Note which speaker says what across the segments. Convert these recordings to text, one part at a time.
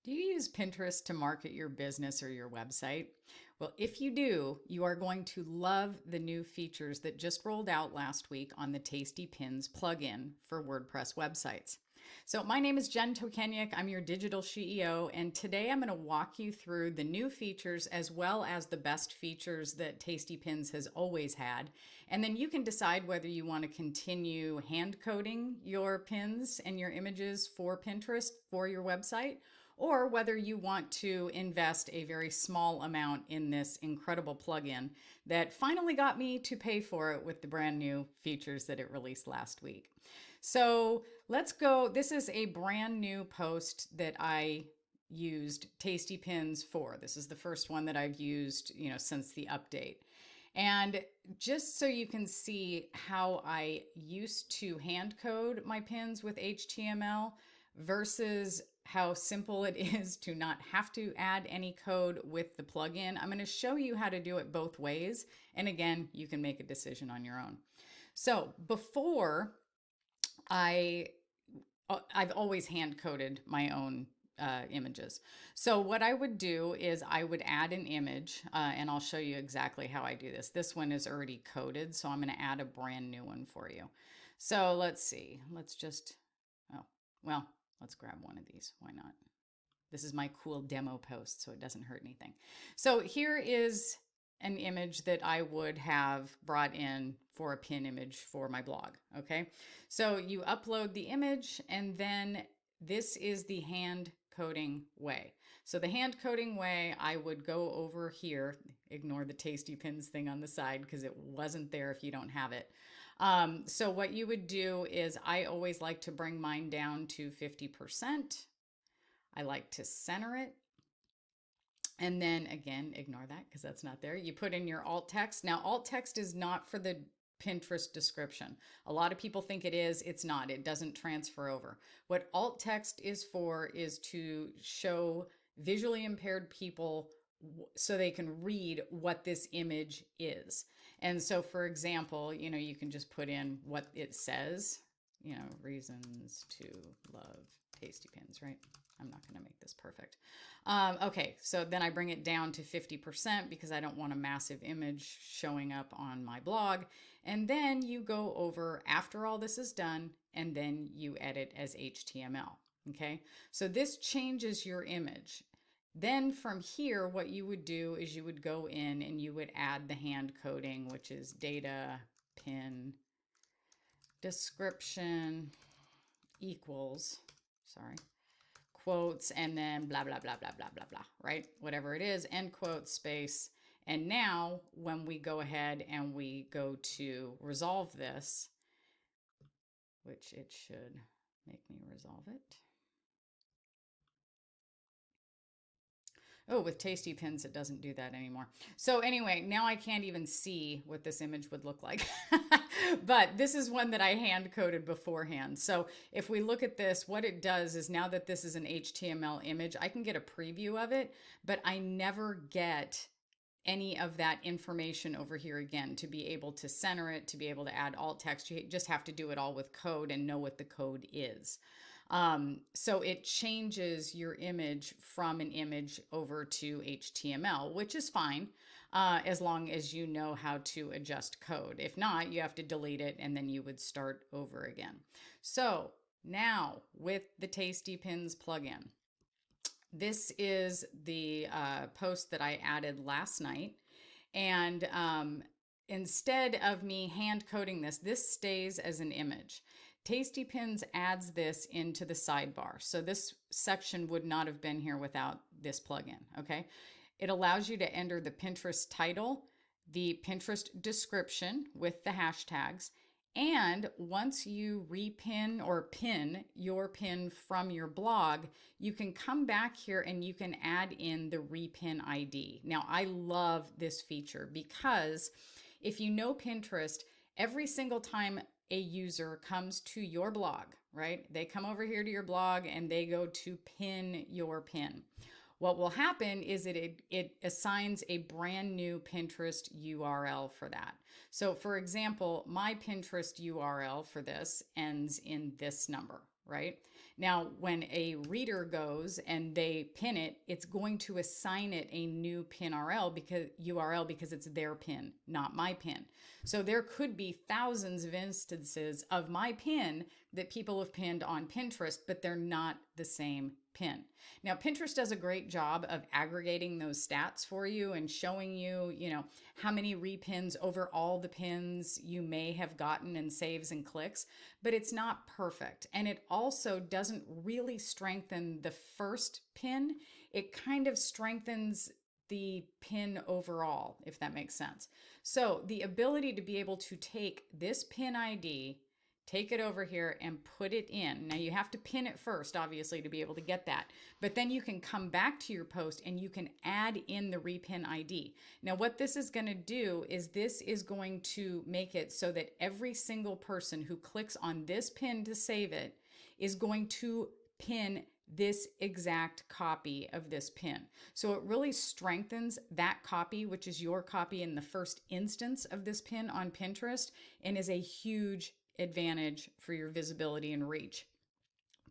Speaker 1: Do you use Pinterest to market your business or your website? Well, if you do, you are going to love the new features that just rolled out last week on the Tasty Pins plugin for WordPress websites. So, my name is Jen Tokenyuk. I'm your digital CEO, and today I'm going to walk you through the new features as well as the best features that Tasty Pins has always had. And then you can decide whether you want to continue hand coding your pins and your images for Pinterest for your website, or whether you want to invest a very small amount in this incredible plugin that finally got me to pay for it with the brand new features that it released last week. So let's go. This is a brand new post that I used Tasty Pins for. This is the first one that I've used, since the update. And just so you can see how I used to hand code my pins with HTML versus how simple it is to not have to add any code with the plugin, I'm going to show you how to do it both ways. And again, you can make a decision on your own. So before I've always hand coded my own images. So what I would do is I would add an image, and I'll show you exactly how I do this. This one is already coded, so I'm going to add a brand new one for you. So let's see. Let's grab one of these. Why not? This is my cool demo post, so it doesn't hurt anything. So here is an image that I would have brought in for a pin image for my blog. Okay. So you upload the image, and then this is the hand coding way. So the hand coding way, I would go over here, ignore the Tasty Pins thing on the side because it wasn't there if you don't have it. So what you would do is I always like to bring mine down to 50%. I like to center it. And then again, ignore that because that's not there. You put in your alt text. Now, alt text is not for the Pinterest description. A lot of people think it is. It's not. It doesn't transfer over. What alt text is for is to show visually impaired people so they can read what this image is. And so, for example, you can just put in what it says, reasons to love Tasty Pins, right? I'm not going to make this perfect. Okay, so then I bring it down to 50% because I don't want a massive image showing up on my blog. And then you go over after all this is done, and then you edit as HTML. Okay, so this changes your image. Then from here, what you would do is you would go in and you would add the hand coding, which is data pin description equals, quotes, and then blah, blah, blah, blah, blah, blah, blah, right? Whatever it is, end quote, space. And now when we go ahead and we go to resolve this, which it should make me resolve it. Oh, with Tasty Pins, it doesn't do that anymore. So anyway, now I can't even see what this image would look like. But this is one that I hand coded beforehand. So if we look at this, what it does is now that this is an HTML image, I can get a preview of it, but I never get any of that information over here again to be able to center it, to be able to add alt text. You just have to do it all with code and know what the code is. So it changes your image from an image over to HTML, which is fine as long as you know how to adjust code. If not, you have to delete it and then you would start over again. So now with the Tasty Pins plugin, this is the post that I added last night. And instead of me hand coding this stays as an image. Tasty Pins adds this into the sidebar. So this section would not have been here without this plugin, okay? It allows you to enter the Pinterest title, the Pinterest description with the hashtags, and once you repin or pin your pin from your blog, you can come back here and you can add in the repin ID. Now, I love this feature because if you know Pinterest, every single time a user comes to your blog, right? They come over here to your blog and they go to pin your pin. What will happen is it assigns a brand new Pinterest URL for that. So for example, my Pinterest URL for this ends in this number, right? Now, when a reader goes and they pin it, it's going to assign it a new pin URL because it's their pin, not my pin. So there could be thousands of instances of my pin that people have pinned on Pinterest, but they're not the same pin. Now, Pinterest does a great job of aggregating those stats for you and showing you, how many repins over all the pins you may have gotten in saves and clicks, but it's not perfect. And it also doesn't really strengthen the first pin. It kind of strengthens the pin overall, if that makes sense. So the ability to be able to take this pin ID, take it over here and put it in. Now you have to pin it first, obviously, to be able to get that. But then you can come back to your post and you can add in the repin ID. Now what this is going to do is this is going to make it so that every single person who clicks on this pin to save it is going to pin this exact copy of this pin. So it really strengthens that copy, which is your copy in the first instance of this pin on Pinterest, and is a huge advantage for your visibility and reach.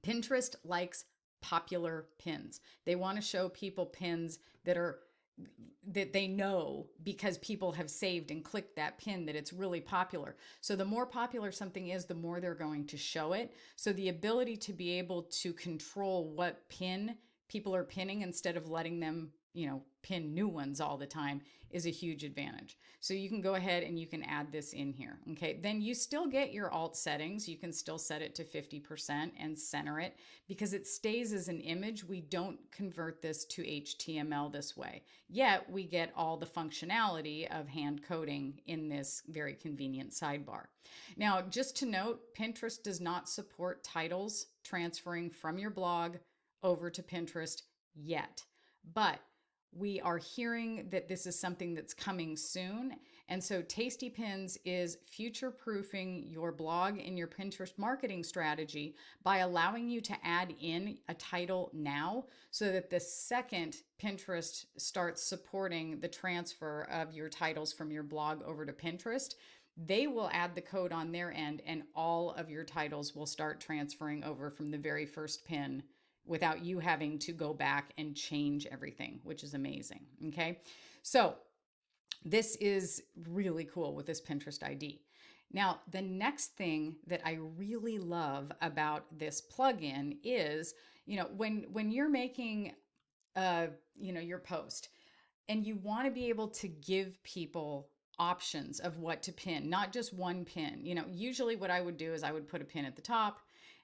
Speaker 1: Pinterest likes popular pins. They want to show people pins that they know because people have saved and clicked that pin, that it's really popular. So the more popular something is, the more they're going to show it. So the ability to be able to control what pin people are pinning instead of letting them, pin new ones all the time is a huge advantage. So you can go ahead and you can add this in here. Okay. Then you still get your alt settings. You can still set it to 50% and center it because it stays as an image. We don't convert this to HTML this way. Yet we get all the functionality of hand coding in this very convenient sidebar. Now, just to note, Pinterest does not support titles transferring from your blog over to Pinterest yet, but we are hearing that this is something that's coming soon. And so Tasty Pins is future-proofing your blog and your Pinterest marketing strategy by allowing you to add in a title now so that the second Pinterest starts supporting the transfer of your titles from your blog over to Pinterest, they will add the code on their end and all of your titles will start transferring over from the very first pin without you having to go back and change everything, which is amazing. Okay. So this is really cool with this Pinterest ID. Now, the next thing that I really love about this plugin is, when you're making, your post and you want to be able to give people options of what to pin, not just one pin. Usually what I would do is I would put a pin at the top,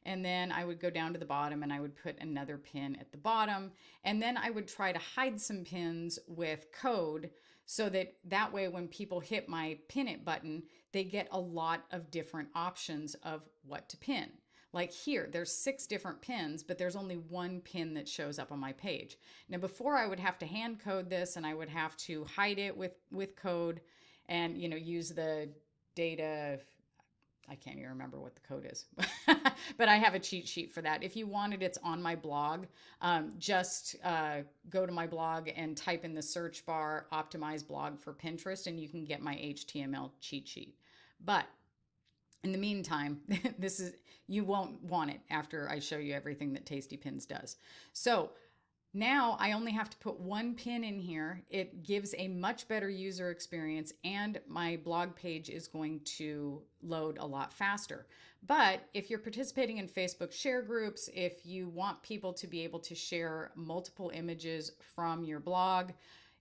Speaker 1: and then I would go down to the bottom and I would put another pin at the bottom. And then I would try to hide some pins with code so that way when people hit my pin it button, they get a lot of different options of what to pin. Like here, there's 6 different pins, but there's only one pin that shows up on my page. Now before I would have to hand code this and I would have to hide it with code and, use the data. I can't even remember what the code is, but I have a cheat sheet for that. If you want it, it's on my blog. Just go to my blog and type in the search bar, optimize blog for Pinterest, and you can get my HTML cheat sheet. But in the meantime, you won't want it after I show you everything that Tasty Pins does. So now I only have to put one pin in here. It gives a much better user experience and my blog page is going to load a lot faster. But if you're participating in Facebook share groups, if you want people to be able to share multiple images from your blog,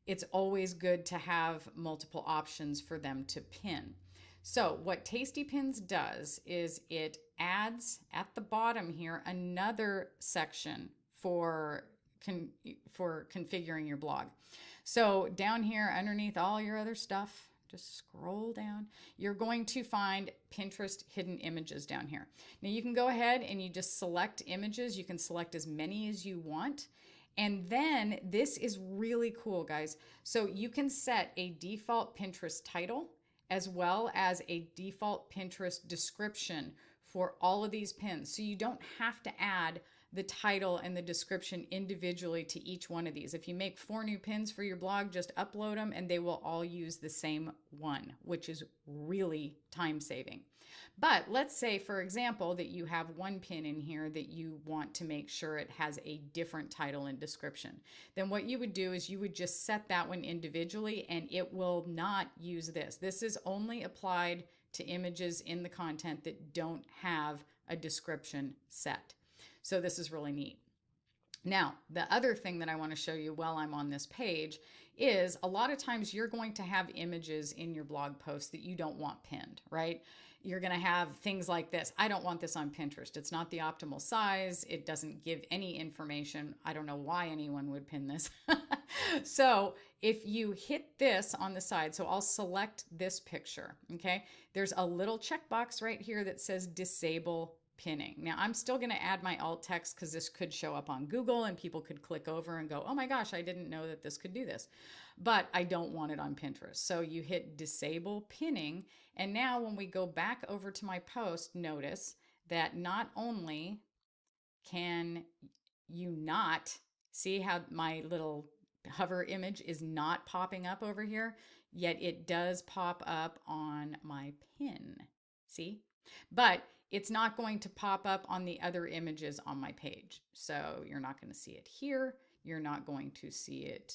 Speaker 1: it's always good to have multiple options for them to pin. So what Tasty Pins does is it adds at the bottom here another section for configuring your blog. So down here underneath all your other stuff, just scroll down, you're going to find Pinterest hidden images down here. Now you can go ahead and you just select images. You can select as many as you want. And then this is really cool, guys. So you can set a default Pinterest title as well as a default Pinterest description for all of these pins. So you don't have to add the title and the description individually to each one of these. If you make 4 new pins for your blog, just upload them and they will all use the same one, which is really time saving. But let's say, for example, that you have one pin in here that you want to make sure it has a different title and description. Then what you would do is you would just set that one individually and it will not use this. This is only applied to images in the content that don't have a description set. So this is really neat. Now, the other thing that I want to show you while I'm on this page is a lot of times you're going to have images in your blog post that you don't want pinned, right? You're going to have things like this. I don't want this on Pinterest. It's not the optimal size. It doesn't give any information. I don't know why anyone would pin this. So if you hit this on the side, so I'll select this picture, okay? There's a little checkbox right here that says disable pinning. Now I'm still going to add my alt text because this could show up on Google and people could click over and go, oh my gosh, I didn't know that this could do this. But I don't want it on Pinterest. So you hit disable pinning. And now when we go back over to my post, notice that not only can you not see how my little hover image is not popping up over here, yet it does pop up on my pin. See? But it's not going to pop up on the other images on my page. So you're not going to see it here. You're not going to see it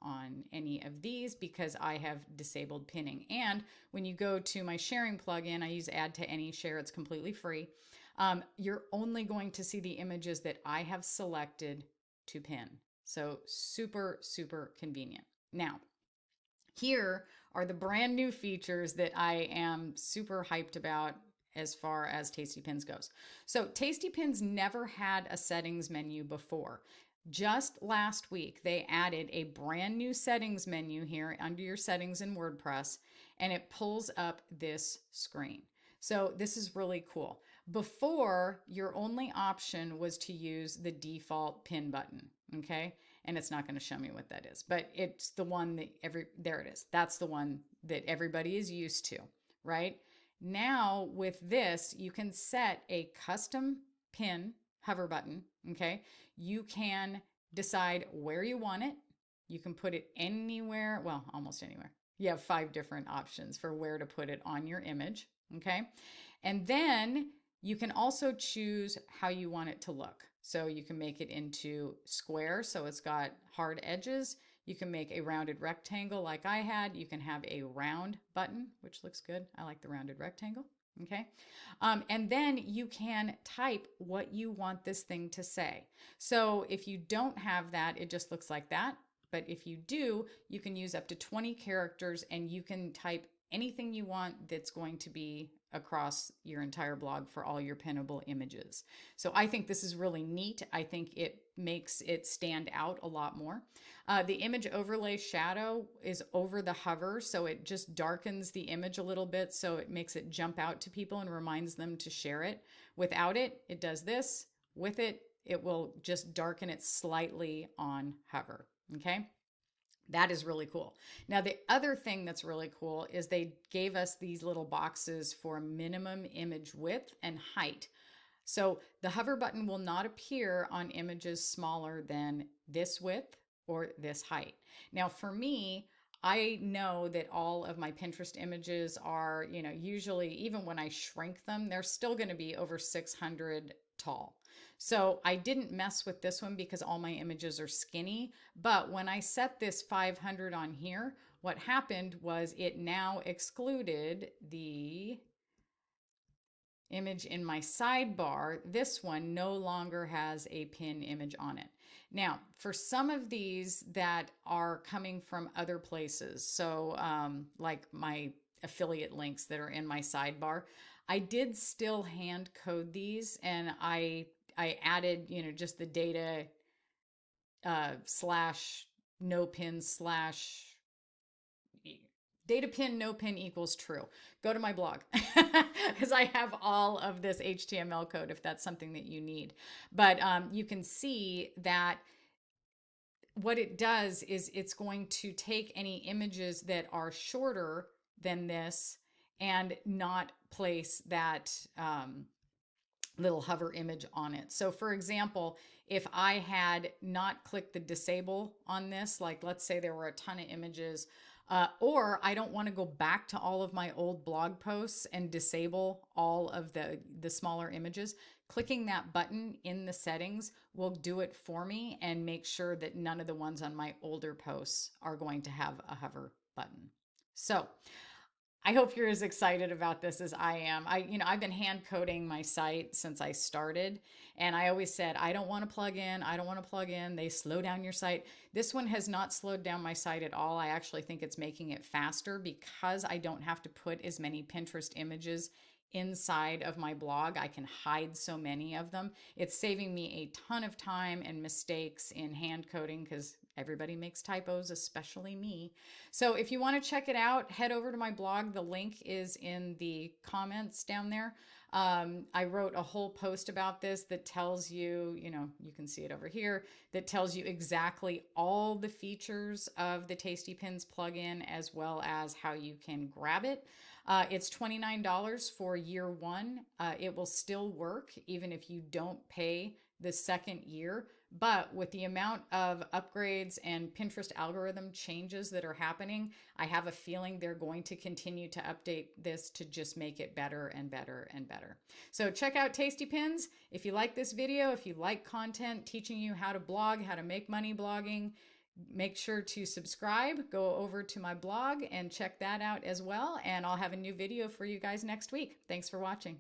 Speaker 1: on any of these because I have disabled pinning. And when you go to my sharing plugin, I use Add to Any Share. It's completely free. You're only going to see the images that I have selected to pin. So super, super convenient. Now, here are the brand new features that I am super hyped about as far as Tasty Pins goes. So Tasty Pins never had a settings menu before. Just last week, they added a brand new settings menu here under your settings in WordPress, and it pulls up this screen. So this is really cool. Before, your only option was to use the default pin button, okay? And it's not going to show me what that is, but it's the one that there it is. That's the one that everybody is used to, right? Now with this, you can set a custom pin hover button, okay? You can decide where you want it. You can put it anywhere, well, almost anywhere. You have 5 different options for where to put it on your image, okay? And then you can also choose how you want it to look. So you can make it into square, so it's got hard edges. You can make a rounded rectangle like I had. You can have a round button, which looks good. I like the rounded rectangle, okay? And then you can type what you want this thing to say. So if you don't have that, it just looks like that. But if you do, you can use up to 20 characters and you can type anything you want that's going to be across your entire blog for all your pinnable images. So I think this is really neat. I think it makes it stand out a lot more. The image overlay shadow is over the hover, so it just darkens the image a little bit, so it makes it jump out to people and reminds them to share it. Without it, it does this. With it, it will just darken it slightly on hover, okay? That is really cool. Now, the other thing that's really cool is they gave us these little boxes for minimum image width and height. So the hover button will not appear on images smaller than this width or this height. Now, for me, I know that all of my Pinterest images are, usually even when I shrink them, they're still going to be over 600 tall. So I didn't mess with this one because all my images are skinny. But when I set this 500 on here, what happened was it now excluded the image in my sidebar. This one no longer has a pin image on it. Now, for some of these that are coming from other places, so like my affiliate links that are in my sidebar, I did still hand code these, and I added, just the data slash no pin slash data pin no pin equals true. Go to my blog because I have all of this HTML code if that's something that you need. But you can see that what it does is it's going to take any images that are shorter than this and not place that little hover image on it. So for example, if I had not clicked the disable on this, like let's say there were a ton of images, or I don't want to go back to all of my old blog posts and disable all of the smaller images, clicking that button in the settings will do it for me and make sure that none of the ones on my older posts are going to have a hover button. So I hope you're as excited about this as I am. I've been hand coding my site since I started, and I always said, I don't want to plug in. I don't want to plug in. They slow down your site. This one has not slowed down my site at all. I actually think it's making it faster because I don't have to put as many Pinterest images inside of my blog. I can hide so many of them. It's saving me a ton of time and mistakes in hand coding because everybody makes typos, especially me. So if you want to check it out, head over to my blog. The link is in the comments down there. I wrote a whole post about this that tells you, you can see it over here, that tells you exactly all the features of the Tasty Pins plugin as well as how you can grab it. It's $29 for year one. It will still work even if you don't pay the second year. But with the amount of upgrades and Pinterest algorithm changes that are happening, I have a feeling they're going to continue to update this to just make it better and better and better. So check out Tasty Pins. If you like this video, if you like content teaching you how to blog, how to make money blogging, make sure to subscribe. Go over to my blog and check that out as well. And I'll have a new video for you guys next week. Thanks for watching.